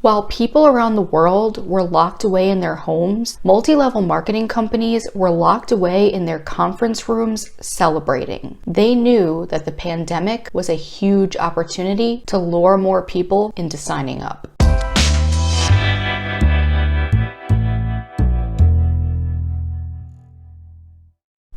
While people around the world were locked away in their homes, multi-level marketing companies were locked away in their conference rooms celebrating. They knew that the pandemic was a huge opportunity to lure more people into signing up.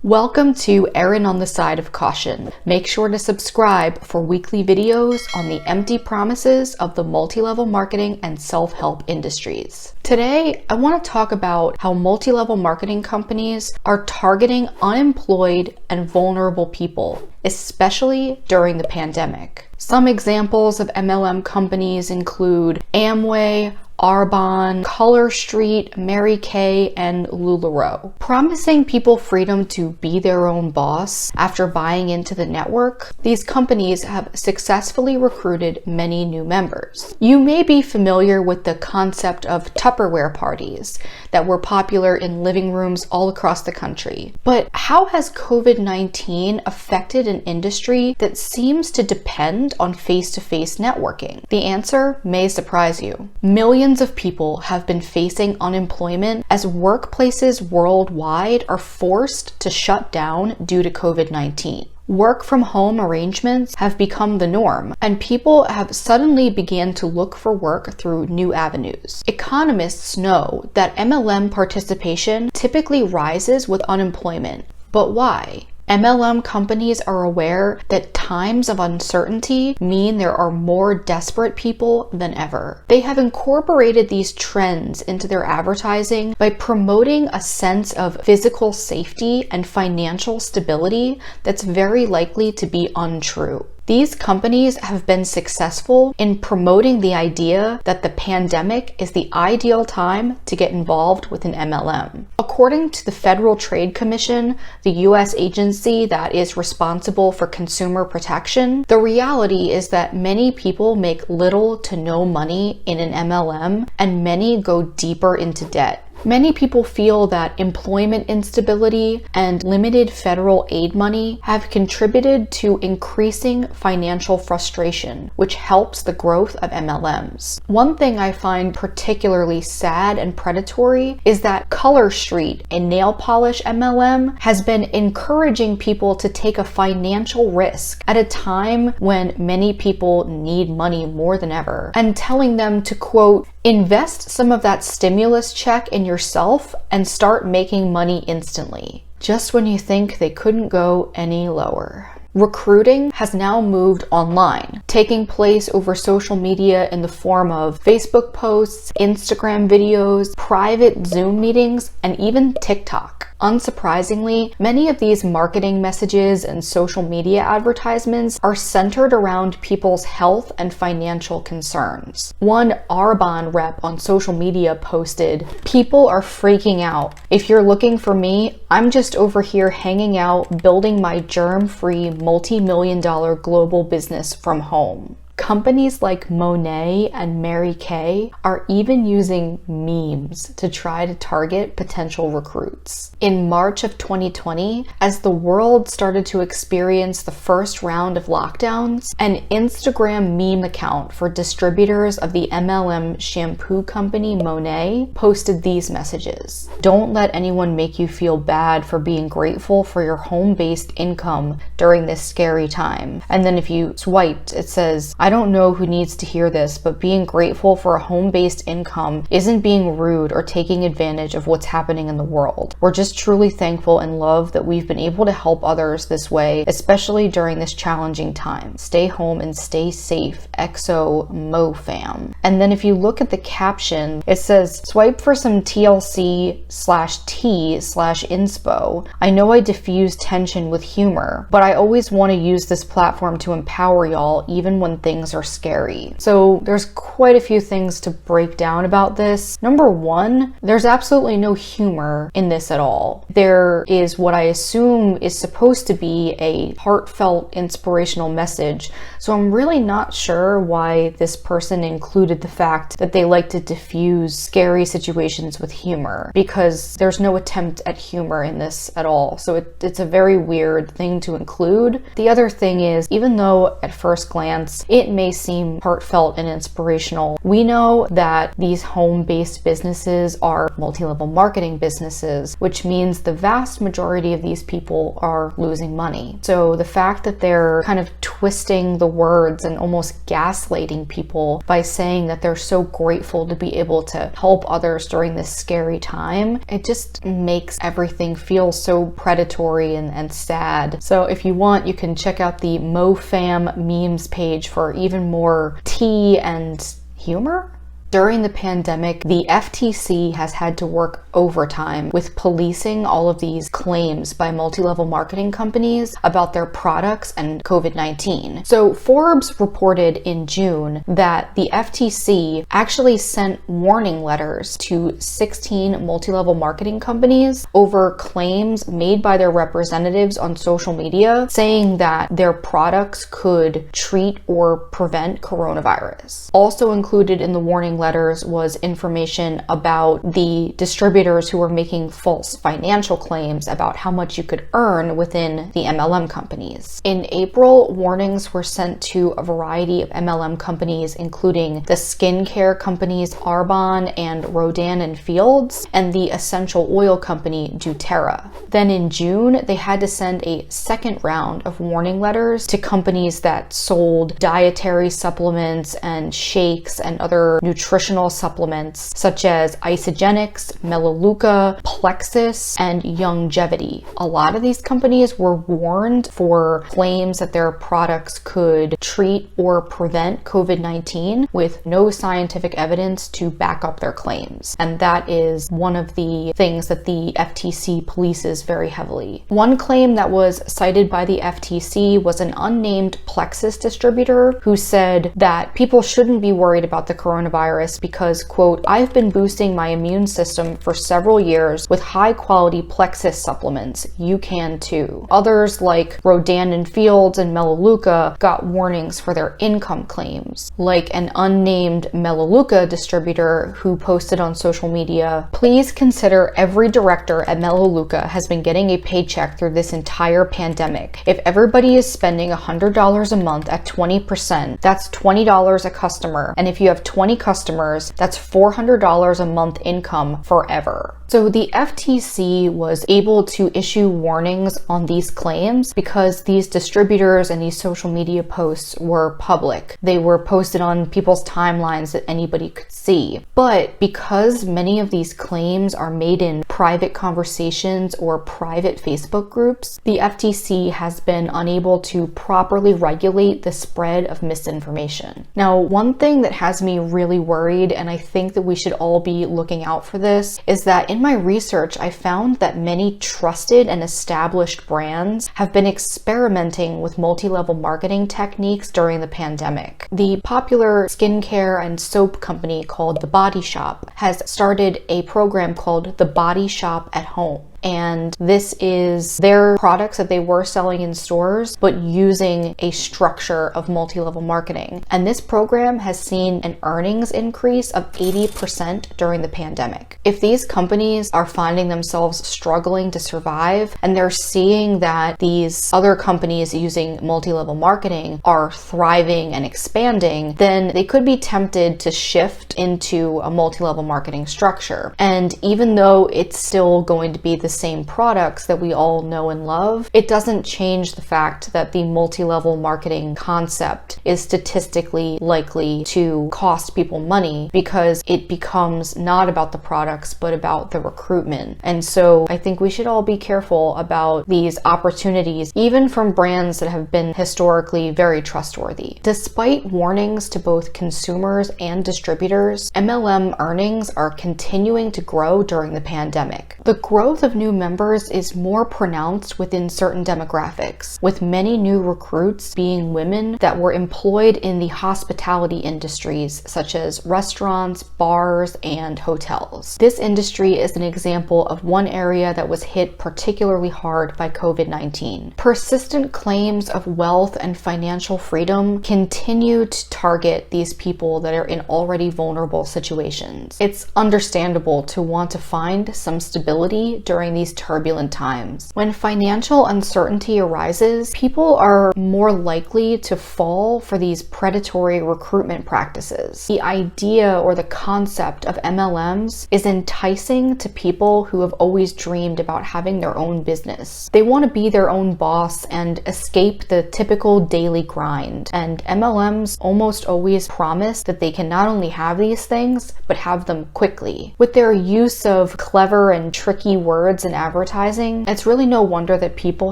Welcome to Erin on the Side of Caution. Make sure to subscribe for weekly videos on the empty promises of the multi-level marketing and self-help industries. Today, I want to talk about how multi-level marketing companies are targeting unemployed and vulnerable people, especially during the pandemic. Some examples of MLM companies include Amway, Arbonne, Color Street, Mary Kay, and LuLaRoe. Promising people freedom to be their own boss after buying into the network, these companies have successfully recruited many new members. You may be familiar with the concept of Tupperware parties that were popular in living rooms all across the country. But how has COVID-19 affected an industry that seems to depend on face-to-face networking? The answer may surprise you. Millions of people have been facing unemployment as workplaces worldwide are forced to shut down due to COVID-19. Work from home arrangements have become the norm, and people have suddenly began to look for work through new avenues. Economists know that MLM participation typically rises with unemployment, but why? MLM companies are aware that times of uncertainty mean there are more desperate people than ever. They have incorporated these trends into their advertising by promoting a sense of physical safety and financial stability that's very likely to be untrue. These companies have been successful in promoting the idea that the pandemic is the ideal time to get involved with an MLM. According to the Federal Trade Commission, the US agency that is responsible for consumer protection, the reality is that many people make little to no money in an MLM, and many go deeper into debt. Many people feel that employment instability and limited federal aid money have contributed to increasing financial frustration, which helps the growth of MLMs. One thing I find particularly sad and predatory is that Color Street, a nail polish MLM, has been encouraging people to take a financial risk at a time when many people need money more than ever, and telling them to, quote, invest some of that stimulus check in yourself and start making money instantly, just when you think they couldn't go any lower. Recruiting has now moved online, taking place over social media in the form of Facebook posts, Instagram videos, private Zoom meetings, and even TikTok. Unsurprisingly, many of these marketing messages and social media advertisements are centered around people's health and financial concerns. One Arbonne rep on social media posted, "People are freaking out. If you're looking for me, I'm just over here hanging out, building my germ-free multi-million-dollar global business from home." Companies like Monet and Mary Kay are even using memes to try to target potential recruits. In March of 2020, as the world started to experience the first round of lockdowns, an Instagram meme account for distributors of the MLM shampoo company Monet posted these messages. "Don't let anyone make you feel bad for being grateful for your home-based income during this scary time." And then if you swiped, it says, "I don't know who needs to hear this, but being grateful for a home-based income isn't being rude or taking advantage of what's happening in the world. We're just truly thankful and love that we've been able to help others this way, especially during this challenging time. Stay home and stay safe. XO MoFam." And then if you look at the caption, it says, "Swipe for some TLC/T/inspo. I know I diffuse tension with humor, but I always want to use this platform to empower y'all even when things are scary." So there's quite a few things to break down about this. Number one, there's absolutely no humor in this at all. There is what I assume is supposed to be a heartfelt, inspirational message. So I'm really not sure why this person included the fact that they like to diffuse scary situations with humor, because there's no attempt at humor in this at all. So it's a very weird thing to include. The other thing is, even though at first glance it it may seem heartfelt and inspirational, we know that these home-based businesses are multi-level marketing businesses, which means the vast majority of these people are losing money. So the fact that they're kind of twisting the words and almost gaslighting people by saying that they're so grateful to be able to help others during this scary time, it just makes everything feel so predatory and sad. So if you want, you can check out the MoFam memes page for even more tea and humor. During the pandemic, the FTC has had to work overtime with policing all of these claims by multi-level marketing companies about their products and COVID-19. So Forbes reported in June that the FTC actually sent warning letters to 16 multi-level marketing companies over claims made by their representatives on social media saying that their products could treat or prevent coronavirus. Also included in the warning letters was information about the distributors who were making false financial claims about how much you could earn within the MLM companies. In April, warnings were sent to a variety of MLM companies, including the skincare companies Arbonne and Rodan & Fields, and the essential oil company doTERRA. Then in June, they had to send a second round of warning letters to companies that sold dietary supplements and shakes and other nutritional supplements such as Isagenix, Melaleuca, Plexus, and Youngevity. A lot of these companies were warned for claims that their products could treat or prevent COVID-19 with no scientific evidence to back up their claims. And that is one of the things that the FTC polices very heavily. One claim that was cited by the FTC was an unnamed Plexus distributor who said that people shouldn't be worried about the coronavirus because, quote, "I've been boosting my immune system for several years with high quality Plexus supplements. You can too." Others like Rodan & Fields and Melaleuca got warnings for their income claims, like an unnamed Melaleuca distributor who posted on social media, "Please consider every director at Melaleuca has been getting a paycheck through this entire pandemic. If everybody is spending $100 a month at 20%, that's $20 a customer. And if you have 20 customers, that's $400 a month income forever." So the FTC was able to issue warnings on these claims because these distributors and these social media posts were public. They were posted on people's timelines that anybody could see. But because many of these claims are made in private conversations or private Facebook groups, the FTC has been unable to properly regulate the spread of misinformation. Now, one thing that has me really worried, and I think that we should all be looking out for this, is that in my research, I found that many trusted and established brands have been experimenting with multi-level marketing techniques during the pandemic. The popular skincare and soap company called The Body Shop has started a program called The Body Shop at Home. And this is their products that they were selling in stores, but using a structure of multi-level marketing. And this program has seen an earnings increase of 80% during the pandemic. If these companies are finding themselves struggling to survive, and they're seeing that these other companies using multi-level marketing are thriving and expanding, then they could be tempted to shift into a multi-level marketing structure. And even though it's still going to be the same products that we all know and love, it doesn't change the fact that the multi-level marketing concept is statistically likely to cost people money because it becomes not about the products but about the recruitment. And so I think we should all be careful about these opportunities, even from brands that have been historically very trustworthy. Despite warnings to both consumers and distributors, MLM earnings are continuing to grow during the pandemic. The growth of new members is more pronounced within certain demographics, with many new recruits being women that were employed in the hospitality industries such as restaurants, bars, and hotels. This industry is an example of one area that was hit particularly hard by COVID-19. Persistent claims of wealth and financial freedom continue to target these people that are in already vulnerable situations. It's understandable to want to find some stability during during these turbulent times. When financial uncertainty arises, people are more likely to fall for these predatory recruitment practices. The idea or the concept of MLMs is enticing to people who have always dreamed about having their own business. They want to be their own boss and escape the typical daily grind. And MLMs almost always promise that they can not only have these things, but have them quickly. With their use of clever and tricky words in advertising, it's really no wonder that people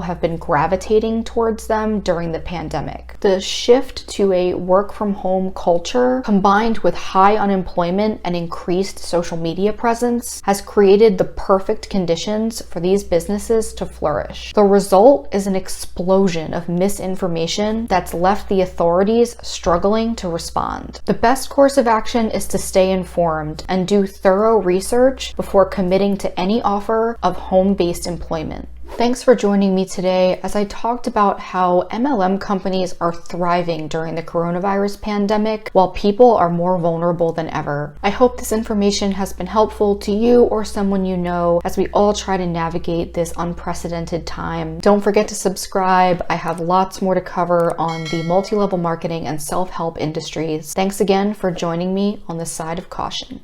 have been gravitating towards them during the pandemic. The shift to a work from home culture, combined with high unemployment and increased social media presence, has created the perfect conditions for these businesses to flourish. The result is an explosion of misinformation that's left the authorities struggling to respond. The best course of action is to stay informed and do thorough research before committing to any offer of home-based employment. Thanks for joining me today as I talked about how MLM companies are thriving during the coronavirus pandemic while people are more vulnerable than ever. I hope this information has been helpful to you or someone you know as we all try to navigate this unprecedented time. Don't forget to subscribe. I have lots more to cover on the multi-level marketing and self-help industries. Thanks again for joining me on the side of caution.